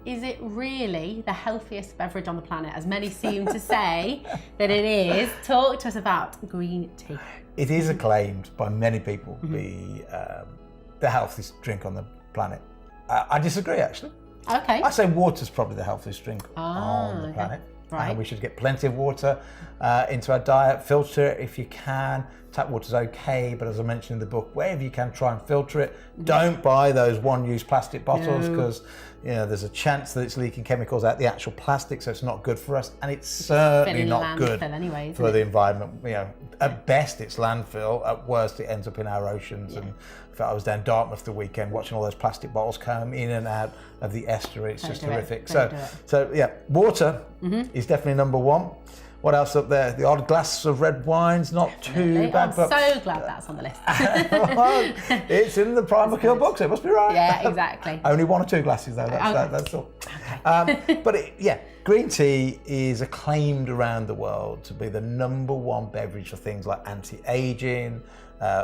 is it really the healthiest beverage on the planet, as many seem to say that it is? Talk to us about green tea. It is acclaimed by many people to be the healthiest drink on the planet. I disagree, actually. Okay. I say water's probably the healthiest drink on the planet. Right. We should get plenty of water into our diet. Filter it if you can. Tap water's okay, but as I mentioned in the book, wherever you can, try and filter it. Don't buy those one-use plastic bottles, because there's a chance that it's leaking chemicals out the actual plastic, so it's not good for us, and it's certainly not good anyway, for the environment. At best it's landfill. At worst, it ends up in our oceans. And in fact, I was down Dartmouth the weekend watching all those plastic bottles come in and out of the estuary. It's just horrific. So yeah, water is definitely number one. What else up there? The odd glass of red wine's not too bad. I'm so glad that's on the list. Well, it's in the Primal Green book, so it must be right. Yeah, exactly. Only 1 or 2 glasses though, that's all. Okay. But green tea is acclaimed around the world to be the number one beverage for things like anti-aging,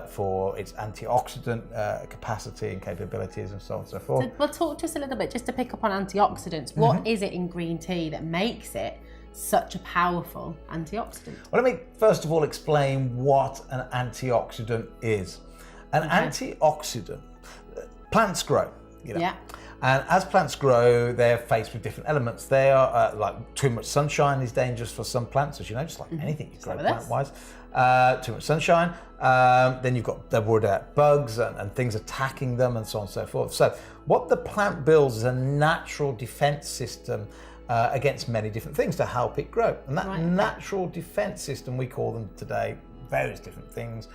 for its antioxidant capacity and capabilities and so on and so forth. So, well, talk to us a little bit, just to pick up on antioxidants. What is it in green tea that makes it such a powerful antioxidant? Well, let me first of all explain what an antioxidant is. An antioxidant, plants grow, and as plants grow, they're faced with different elements. They are like too much sunshine is dangerous for some plants, as you know, just like anything you grow plant-wise. Too much sunshine. Then they're worried about bugs and things attacking them and so on and so forth. So what the plant builds is a natural defense system against many different things to help it grow. And that natural defense system, we call them today various different things.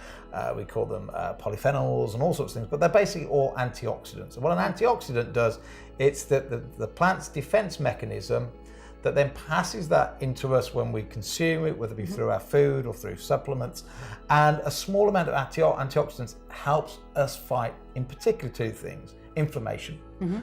We call them polyphenols and all sorts of things, but they're basically all antioxidants. And what an antioxidant does, it's the plant's defense mechanism that then passes that into us when we consume it, whether it be through our food or through supplements. And a small amount of antioxidants helps us fight, in particular, 2 things. Inflammation,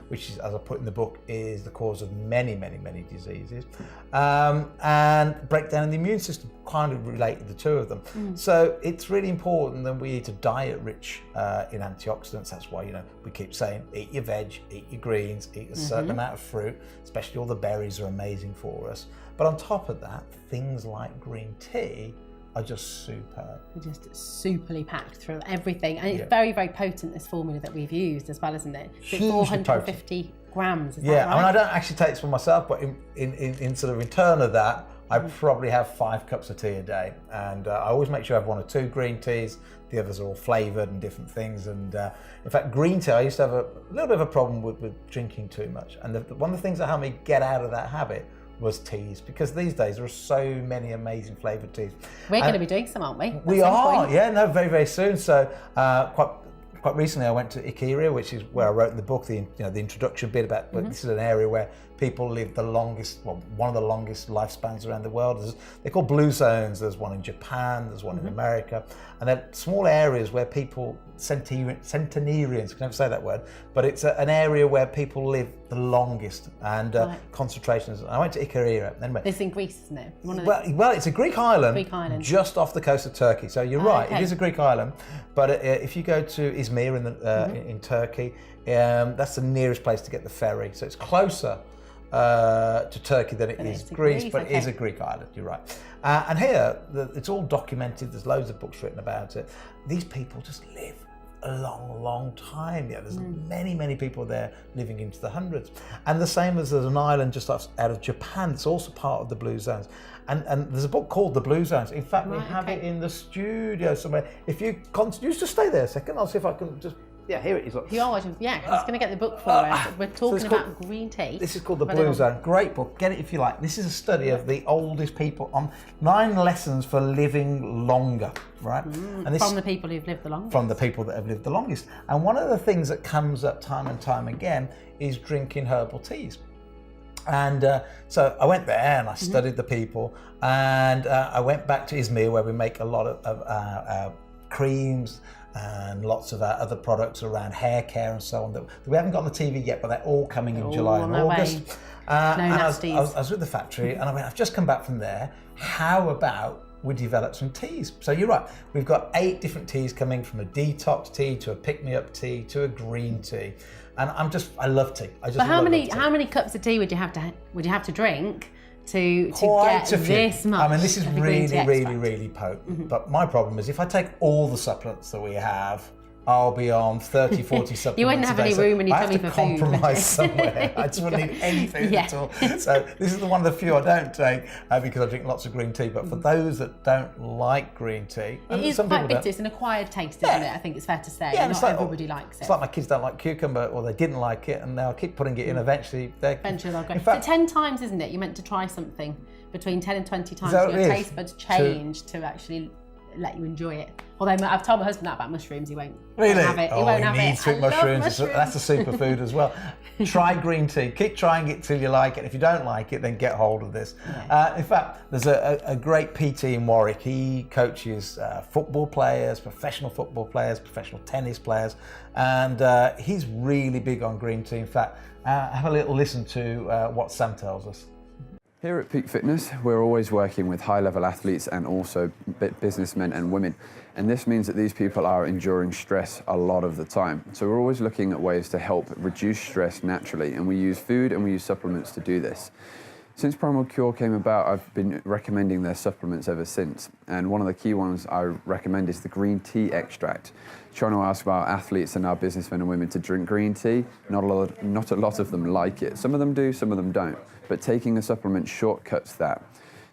which is, as I put in the book, is the cause of many, many, many diseases, and breakdown in the immune system, kind of related, the 2 of them. So it's really important that we eat a diet rich in antioxidants. That's why we keep saying eat your veg, eat your greens, eat a certain amount of fruit, especially all the berries are amazing for us. But on top of that, things like green tea are just superb. Just superly packed through everything, and it's very, very potent, this formula that we've used as well, isn't it? Hugely 450 grams, is that right? I mean, I don't actually take this for myself, but in sort of return of that, I probably have 5 cups of tea a day, and I always make sure I have 1 or 2 green teas. The others are all flavoured and different things, and in fact, green tea, I used to have a little bit of a problem with drinking too much, and one of the things that helped me get out of that habit was teas, because these days there are so many amazing flavoured teas. We're going to be doing some, aren't we? We are, very, very soon. So quite recently I went to Ikaria, which is where I wrote the book, the introduction bit about, this is an area where people live the longest, one of the longest lifespans around the world. They're called blue zones. There's one in Japan, there's one in America, and they're small areas where people, centenarians, I can never say that word, but it's an area where people live the longest, and concentrations. I went to Ikaria. Anyway, it's in Greece, isn't it? Well, it's a Greek island, just off the coast of Turkey. So you're right, it is a Greek island. But if you go to Izmir in Turkey, that's the nearest place to get the ferry. So it's closer to Turkey than it is Greece, but it is a Greek island, you're right. And here, it's all documented, there's loads of books written about it. These people just live a long, long time. There's many, many people there living into the hundreds. And the same as there's an island just out of Japan that's also part of the blue zones. And there's a book called The Blue Zones. In fact, we have it in the studio somewhere. If you just stay there a second, I'll see if I can just... Yeah, here it is. Look. You are watching. Yeah, I was going to get the book for us. We're talking about green tea. This is called The Blue Zone. Great book. Get it if you like. This is a study of the oldest people on 9 lessons for living longer, right? And this, from the people who've lived the longest. From the people that have lived the longest. And one of the things that comes up time and time again is drinking herbal teas. And so I went there and I studied the people, and I went back to Izmir, where we make a lot of creams and lots of other products around hair care and so on that we haven't got on the TV yet, but they're all coming in July and August. And I was with the factory, and I went, I've just come back from there. How about we developed some teas. So you're right, we've got 8 different teas coming, from a detox tea to a pick-me-up tea to a green tea. And I love tea. I just but love many tea. cups of tea would you have to drink to get this much? I mean, this is really, really potent. Mm-hmm. But my problem is, if I take all the supplements that we have, I'll be on 30, 40 supplements. You wouldn't have any room in your tummy for food. I have to compromise somewhere. I just wouldn't need any food at all. So this is one of the few I don't take because I drink lots of green tea. But for those that don't like green tea, it is quite bitter. It's an acquired taste, isn't it? I think it's fair to say. Yeah, not everybody likes it. It's like my kids don't like cucumber, or they didn't like it, and now I keep putting it in. Eventually they'll go. In fact, 10 times, isn't it? You're meant to try something between 10 and 20 times. So your taste buds change to actually let you enjoy it. Although I've told my husband that about mushrooms, he won't have it. He won't have it. Sweet mushrooms. That's a superfood as well. Try green tea. Keep trying it till you like it. If you don't like it, then get hold of this. Yeah. In fact, there's a great PT in Warwick. He coaches football players, professional football players, professional tennis players, and he's really big on green tea. In fact, have a little listen to what Sam tells us. Here at Peak Fitness, we're always working with high-level athletes and also businessmen and women. And this means that these people are enduring stress a lot of the time. So we're always looking at ways to help reduce stress naturally. And we use food and we use supplements to do this. Since Primal Cure came about, I've been recommending their supplements ever since. And one of the key ones I recommend is the green tea extract. Trying to ask our athletes and our businessmen and women to drink green tea, not a lot of them like it. Some of them do, some of them don't. But taking a supplement shortcuts that.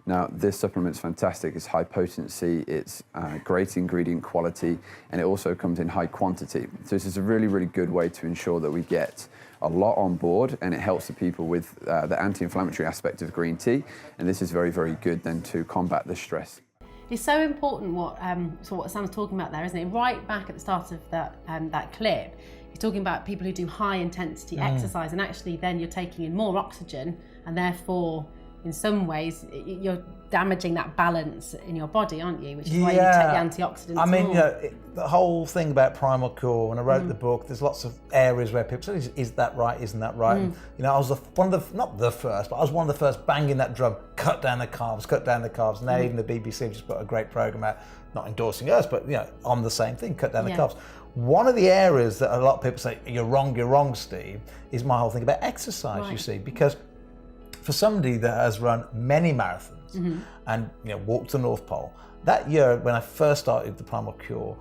Now, this supplement's fantastic. It's high potency, it's great ingredient quality, and it also comes in high quantity. So this is a really, really good way to ensure that we get a lot on board, and it helps the people with the anti-inflammatory aspect of green tea. And this is very, very good then to combat the stress. It's so important what Sam's talking about there, isn't it? Right back at the start of that clip, he's talking about people who do high intensity exercise, and actually then you're taking in more oxygen, and therefore in some ways you're damaging that balance in your body, aren't you? Which is why you take the antioxidants. I mean, the whole thing about Primal Cure, when I wrote the book, there's lots of areas where people say, is that right, isn't that right? And, I was not the first, but I was one of the first banging that drum, cut down the carbs. Now even the BBC just put a great programme out, not endorsing us, but on the same thing, cut down the carbs. One of the areas that a lot of people say, you're wrong, Steve, is my whole thing about exercise, you see, because for somebody that has run many marathons and walked the North Pole, that year when I first started the Primal Cure,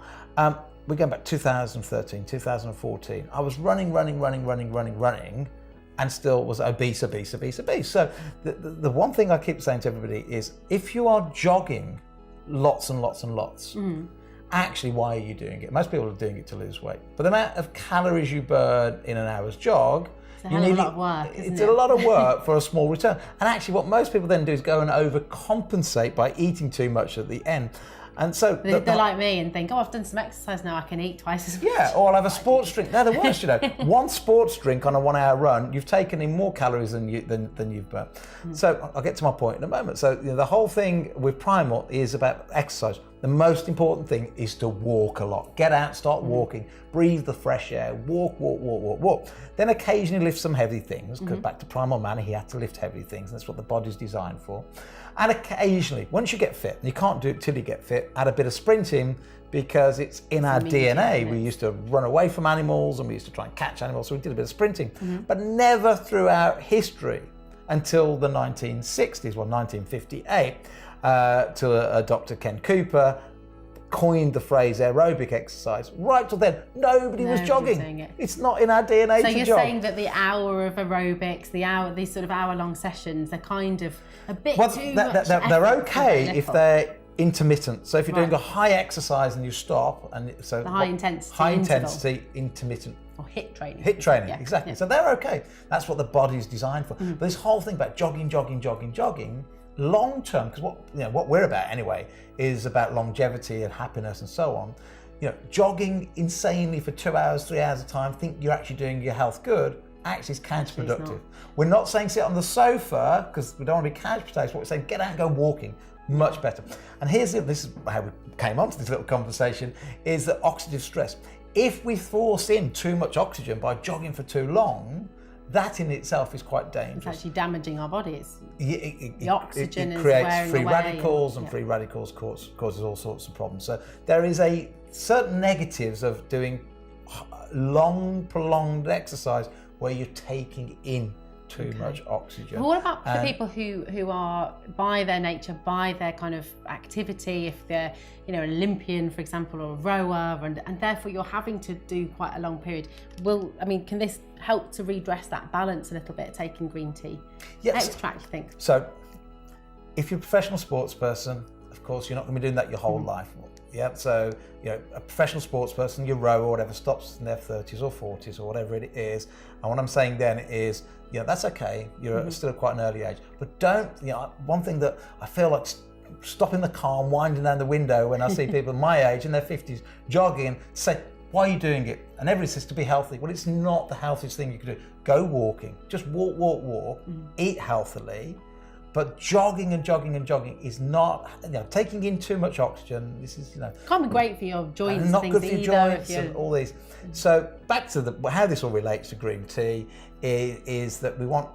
we're going back 2013, 2014, I was running, and still was obese. So the one thing I keep saying to everybody is, if you are jogging lots and lots, actually, why are you doing it? Most people are doing it to lose weight. But the amount of calories you burn in an hour's jog, it's a lot of work, isn't it? It's a lot of work for a small return. And actually what most people then do is go and overcompensate by eating too much at the end. And so they're like me and think, I've done some exercise now, I can eat twice as much. Yeah, or I'll have a sports drink. They're the worst, One sports drink on a 1 hour run, you've taken in more calories than you've burnt. So I'll get to my point in a moment. So the whole thing with Primal is about exercise. The most important thing is to walk a lot. Get out, start walking, breathe the fresh air, walk. Then occasionally lift some heavy things, because back to Primal Man, he had to lift heavy things. That's what the body's designed for. And occasionally, once you get fit, and you can't do it till you get fit, add a bit of sprinting, because it's in our DNA. We used to run away from animals, and we used to try and catch animals, so we did a bit of sprinting. But never throughout history until the 1960s, 1958, till Dr. Ken Cooper coined the phrase aerobic exercise. Right till then, nobody was jogging. It's not in our DNA to jog. So you're saying that the hour of aerobics, these sort of hour-long sessions, they're kind of a bit too much. They're okay if they're intermittent. So if you're doing a high exercise and you stop, and so the high intensity intermittent. Or HIIT training. HIIT training, exactly. Yeah. So they're okay. That's what the body's designed for. But this whole thing about jogging, long term, because what we're about anyway is about longevity and happiness and so on. Jogging insanely for 2 hours, 3 hours a time, think you're actually doing your health good, actually is counterproductive. We're not saying sit on the sofa, because we don't want to be couch potatoes. What we're saying, get out and go walking. Much better. And this is how we came onto this little conversation, is that oxidative stress. If we force in too much oxygen by jogging for too long, that in itself is quite dangerous. It's actually damaging our body. It's the oxygen it is creates wearing free away radicals, and free radicals causes all sorts of problems. So there is a certain negatives of doing long, prolonged exercise where you're taking in too much oxygen. But what about for people who are, by their nature, by their kind of activity, if they're, you know, an Olympian, for example, or a rower, and therefore you're having to do quite a long period? Can this help to redress that balance a little bit, taking green tea? Yes. Extract, you think? So, if you're a professional sports person, of course, you're not going to be doing that your whole life. Yeah, so, you know, a professional sports person, your rower or whatever, stops in their 30s or 40s or whatever it is. And what I'm saying then is, you know, that's okay. You're still at quite an early age. But don't, you know, one thing that I feel like stopping the car and winding down the window when I see people my age in their 50s jogging, say, why are you doing it? And everybody says to be healthy. Well, it's not the healthiest thing you could do. Go walking. Just walk, eat healthily. But jogging and jogging and jogging is not, you know, taking in too much oxygen. This is, you know, can't be great for your joints. Not things good for your either, joints and all these. So back to how this all relates to green tea is that we want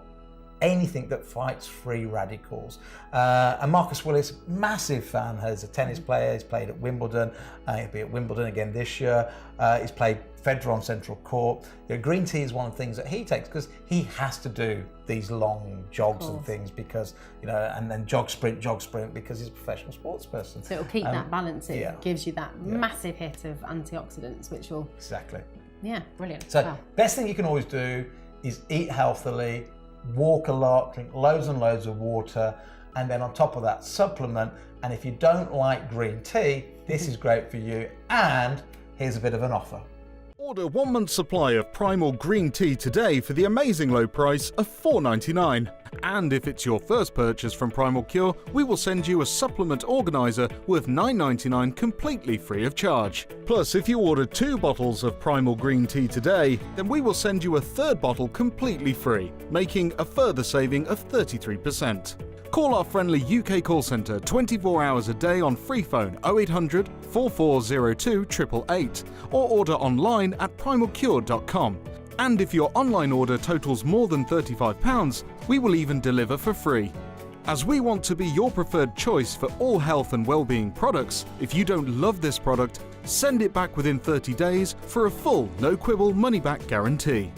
anything that fights free radicals. And Marcus Willis, massive fan, as a tennis player. He's played at Wimbledon. He'll be at Wimbledon again this year. He's played Federer on Central Court. You know, green tea is one of the things that he takes because he has to do these long jogs and things because, you know, and then jog sprint because he's a professional sports person. So it'll keep that balance. It gives you that massive hit of antioxidants, which will... Exactly. Yeah, brilliant. So best thing you can always do is eat healthily, walk a lot, drink loads and loads of water, and then on top of that, supplement. And if you don't like green tea, this is great for you. And here's a bit of an offer. Order 1 month's supply of Primal Green Tea today for the amazing low price of $4.99. And if it's your first purchase from Primal Cure, we will send you a supplement organizer worth $9.99 completely free of charge. Plus, if you order 2 bottles of Primal Green Tea today, then we will send you a 3rd bottle completely free, making a further saving of 33%. Call our friendly UK call centre 24 hours a day on free phone 0800 4402 888 or order online at primalcure.com. And if your online order totals more than £35, we will even deliver for free. As we want to be your preferred choice for all health and well-being products, if you don't love this product, send it back within 30 days for a full no-quibble money-back guarantee.